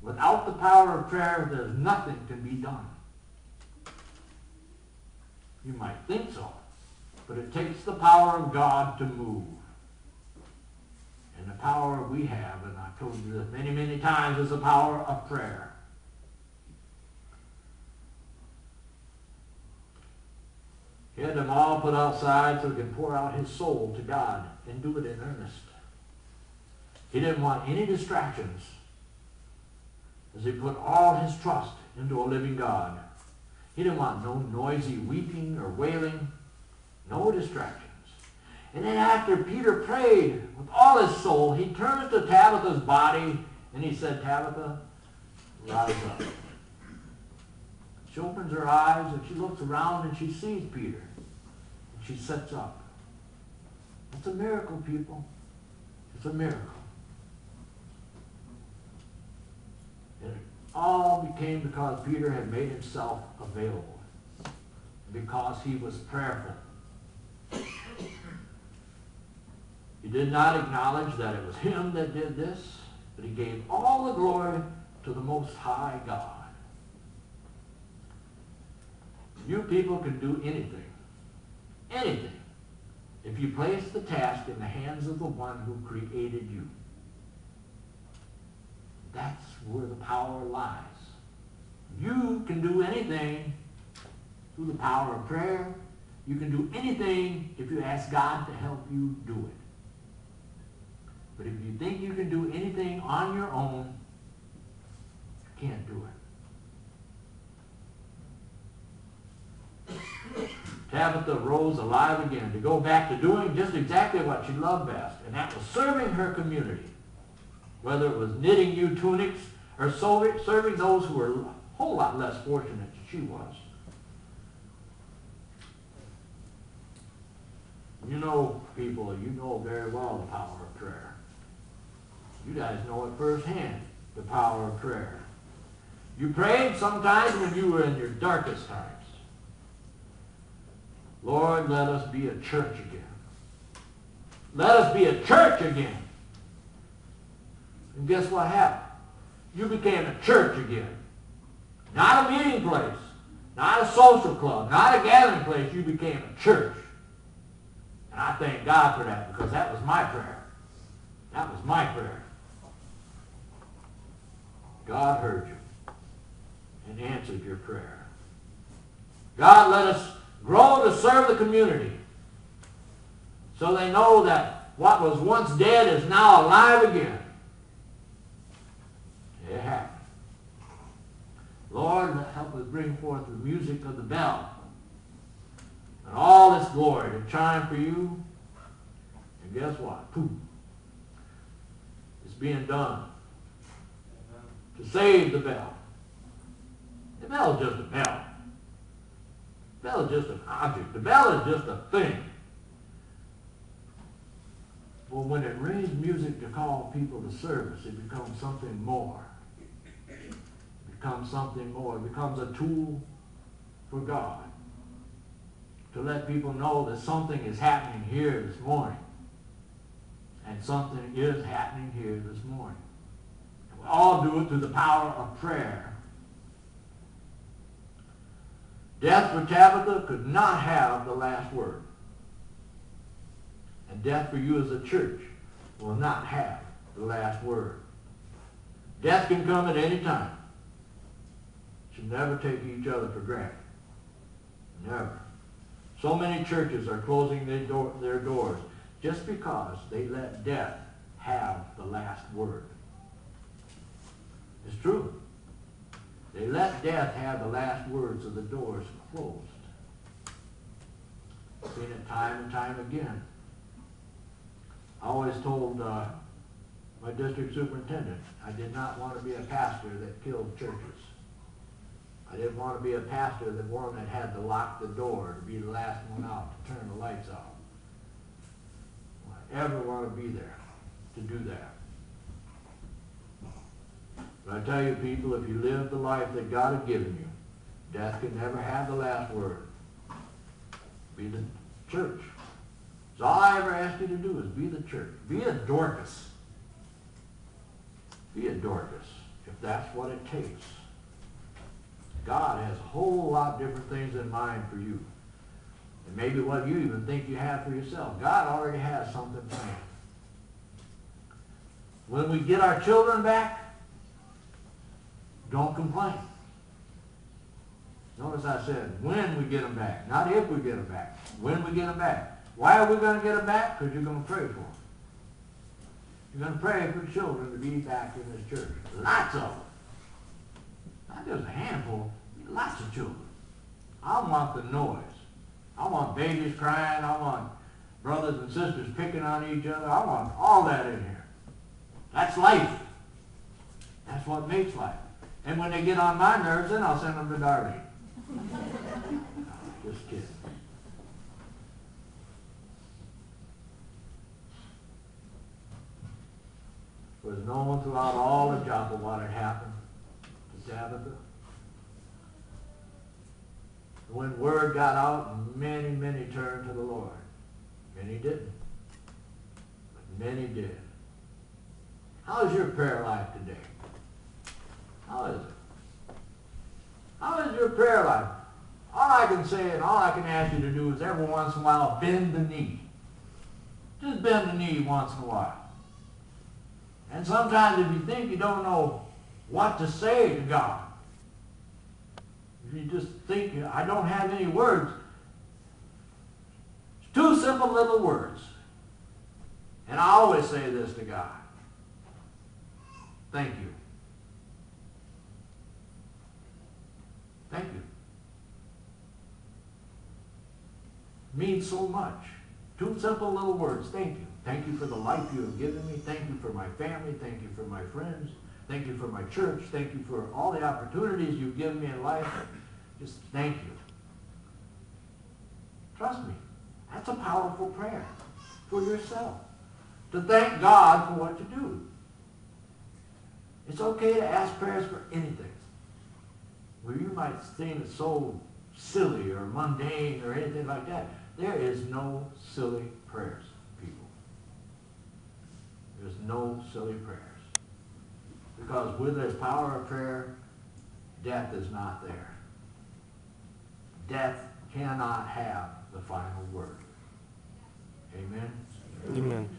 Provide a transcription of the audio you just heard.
Without the power of prayer, there's nothing can be done. You might think so, but it takes the power of God to move. And the power we have, and I've told you this many, many times, is the power of prayer. He had them all put outside so he could pour out his soul to God and do it in earnest. He didn't want any distractions as he put all his trust into a living God. He didn't want no noisy weeping or wailing, no distractions. And then after Peter prayed with all his soul, he turns to Tabitha's body and he said, "Tabitha, rise up." She opens her eyes and she looks around and she sees Peter. And she sits up. It's a miracle, people. It's a miracle. And it all became because Peter had made himself available. Because he was prayerful. He did not acknowledge that it was him that did this, but he gave all the glory to the Most High God. You people can do anything. Anything. If you place the task in the hands of the one who created you. That's where the power lies. You can do anything through the power of prayer. You can do anything if you ask God to help you do it. But if you think you can do anything on your own, you can't do it. Tabitha rose alive again to go back to doing just exactly what she loved best, and that was serving her community. Whether it was knitting new tunics or serving those who were a whole lot less fortunate than she was. You know, people, you know very well the power of prayer. You guys know it firsthand, the power of prayer. You prayed sometimes when you were in your darkest times. Lord, let us be a church again. Let us be a church again. And guess what happened? You became a church again. Not a meeting place. Not a social club. Not a gathering place. You became a church. And I thank God for that because that was my prayer. That was my prayer. God heard you and answered your prayer. God, let us grow to serve the community so they know that what was once dead is now alive again. It happened. Lord, help us bring forth the music of the bell and all its glory to chime for you. And guess what? Poof. It's being done to save the bell. The bell is just a bell. The bell is just an object. The bell is just a thing. Well, when it rings music to call people to service, it becomes something more. It becomes something more. It becomes a tool for God to let people know that something is happening here this morning. And something is happening here this morning. And we all do it through the power of prayer. Death for Tabitha could not have the last word. And death for you as a church will not have the last word. Death can come at any time. Should never take each other for granted. Never. So many churches are closing their doors just because they let death have the last word. It's true. They let death have the last word, so the doors closed. I've seen it time and time again. I always told my district superintendent I did not want to be a pastor that killed churches. I didn't want to be a pastor that one that had to lock the door to be the last one out, to turn the lights out. I ever want to be there to do that. But I tell you, people, if you live the life that God has given you, death can never have the last word. Be the church. So all I ever ask you to do is be the church. Be a Dorcas. Be a Dorcas. If that's what it takes. God has a whole lot of different things in mind for you. And maybe what you even think you have for yourself. God already has something planned. When we get our children back, don't complain. Notice I said when we get them back, not if we get them back. When we get them back. Why are we going to get them back? Because you're going to pray for them. You're going to pray for children to be back in this church. Lots of them. Not just a handful, lots of children. I want the noise. I want babies crying. I want brothers and sisters picking on each other. I want all that in here. That's life. That's what makes life. And when they get on my nerves, then I'll send them to Darlene. Just kidding. It was known throughout all of Joppa what had happened to Tabitha. When word got out, many, many turned to the Lord. Many didn't. But many did. How is your prayer life today? How is it? How is your prayer life? All I can say and all I can ask you to do is every once in a while bend the knee. Just bend the knee once in a while. And sometimes if you think you don't know what to say to God, if you just think, I don't have any words, it's two simple little words. And I always say this to God. Thank you. Thank you. It means so much. Two simple little words. Thank you. Thank you for the life you have given me. Thank you for my family. Thank you for my friends. Thank you for my church. Thank you for all the opportunities you've given me in life. Just thank you. Trust me. That's a powerful prayer for yourself. To thank God for what you do. It's okay to ask prayers for anything. Where you might think it's so silly or mundane or anything like that. There is no silly prayers, people. There's no silly prayers. Because where there's power of prayer, death is not there. Death cannot have the final word. Amen? Amen.